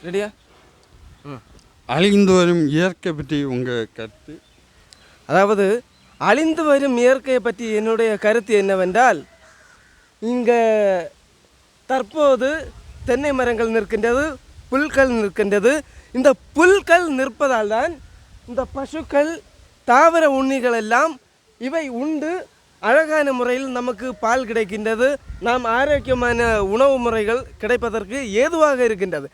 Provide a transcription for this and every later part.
ரெடியா? அழிந்து வரும் இயற்கை பற்றி உங்கள் கருத்து? அதாவது அழிந்து வரும் இயற்கையை பற்றி என்னுடைய கருத்து என்னவென்றால், இங்கே தற்போது தென்னை மரங்கள் நிற்கின்றது, புல்கள் நிற்கின்றது. இந்த புல்கள் நிற்பதால் தான் இந்த பசுக்கள், தாவர உண்ணிகள் எல்லாம் இவை உண்டு அழகான முறையில் நமக்கு பால் கிடைக்கின்றது. நாம் ஆரோக்கியமான உணவு முறைகள் கிடைப்பதற்கு ஏதுவாக இருக்கின்றது.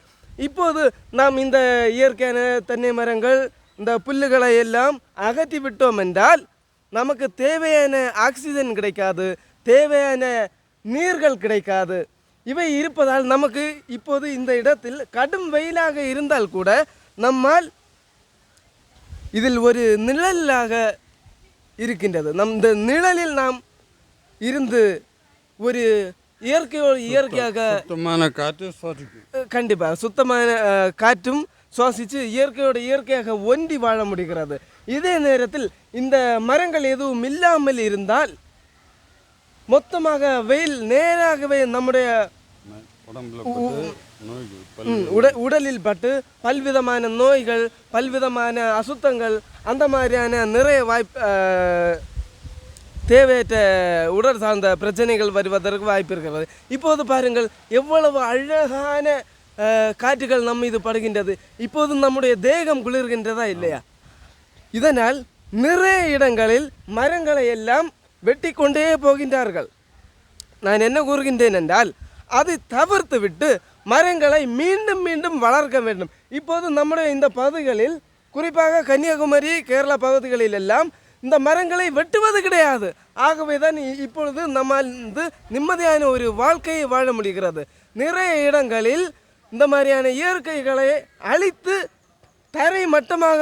இப்போது நாம் இந்த இயற்கையான தென்னை மரங்கள், இந்த புல்லுகளை எல்லாம் அகற்றி விட்டோம் என்றால் நமக்கு தேவையான ஆக்சிஜன் கிடைக்காது, தேவையான நீர்கள் கிடைக்காது. இவை இருப்பதால் நமக்கு இப்போது இந்த இடத்தில் கடும் வெயிலாக இருந்தால் கூட நம்மால் இதில் ஒரு நிழலாக இருக்கின்றது. இந்த நிழலில் நாம் இருந்து ஒரு இயற்கையாக சுத்தமான காற்று கண்டிப்பாக சுத்தமான காற்றும் சுவாசித்து இயற்கையாக ஒன்றி வாழ முடிகிறது. இதே நேரத்தில் இந்த மரங்கள் எதுவும் இல்லாமல் இருந்தால் மொத்தமாக வெயில் நேராகவே நம்முடைய உடலில் பட்டு பல்விதமான நோய்கள், பல்விதமான அசுத்தங்கள், அந்த மாதிரியான நிறைய தேவையற்ற உடல் சார்ந்த பிரச்சனைகள் வருவதற்கு வாய்ப்பு இருக்கிறது. இப்போது பாருங்கள், எவ்வளவு அழகான காற்றுகள் நம்ம இது படுகின்றது. இப்போது நம்முடைய தேகம் குளிர்கின்றதா இல்லையா? இதனால் நிறைய இடங்களில் மரங்களை எல்லாம் வெட்டி கொண்டே போகின்றார்கள். நான் என்ன கூறுகின்றேன் என்றால், அதை தவிர்த்து விட்டு மரங்களை மீண்டும் மீண்டும் வளர்க்க வேண்டும். இப்போது நம்முடைய இந்த பகுதிகளில், குறிப்பாக கன்னியாகுமரி, கேரளா பகுதிகளில் எல்லாம் இந்த மரங்களை வெட்டுவது கிடையாது. ஆகவே தான் இப்பொழுது நம்ம நிம்மதியான ஒரு வாழ்க்கையை வாழ முடிகிறது. நிறைய இடங்களில் இந்த மாதிரியான இயற்கைகளை அழித்து தரை மட்டமாக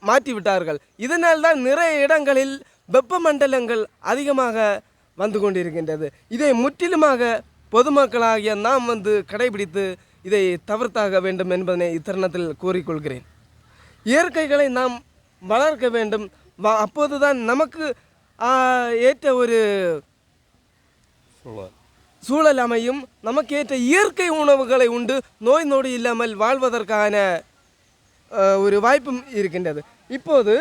மாற்றிவிட்டார்கள். இதனால் தான் நிறைய இடங்களில் வெப்பமண்டலங்கள் அதிகமாக வந்து கொண்டிருக்கின்றது. இதை முற்றிலுமாக பொதுமக்களாகிய நாம் கடைபிடித்து இதை தவிர்த்தாக வேண்டும் என்பதனை இத்தருணத்தில் கூறிக்கொள்கிறேன். இயற்கைகளை நாம் வளர்க்க வேண்டும். அப்போதுதான் நமக்கு ஏற்ற ஒரு சூழல் அமையும். நமக்கு ஏற்ற இயற்கை உணவுகளை உண்டு நோய் நொடி இல்லாமல் வாழ்வதற்கான ஒரு வாய்ப்பும் இருக்கின்றது. இப்போது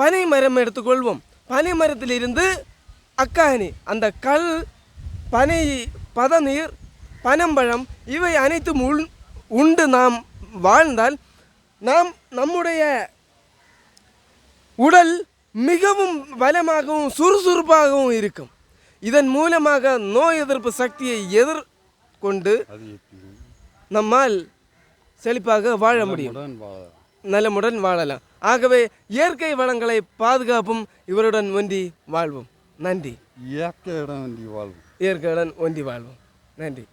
பனை மரம் எடுத்துக்கொள்வோம். பனை மரத்திலிருந்து அக்காணி, அந்த கல், பனை, பதநீர், பனம்பழம் இவை அனைத்தும் உண்டு நாம் வாழ்ந்தால் நம்முடைய உடல் மிகவும் பலமாகவும் சுறுசுறுப்பாகவும் இருக்கும். இதன் மூலமாக நோய் எதிர்ப்பு சக்தியை எதிர்கொண்டு நம்மால் செழிப்பாக வாழ முடியும், நலமுடன் வாழலாம். ஆகவே இயற்கை வளங்களை பாதுகாப்பும், இவருடன் ஒன்றி வாழ்வோம். நன்றி. இயற்கையுடன் ஒன்றி வாழ்வோம். இயற்கையுடன் ஒன்றி வாழ்வோம். நன்றி.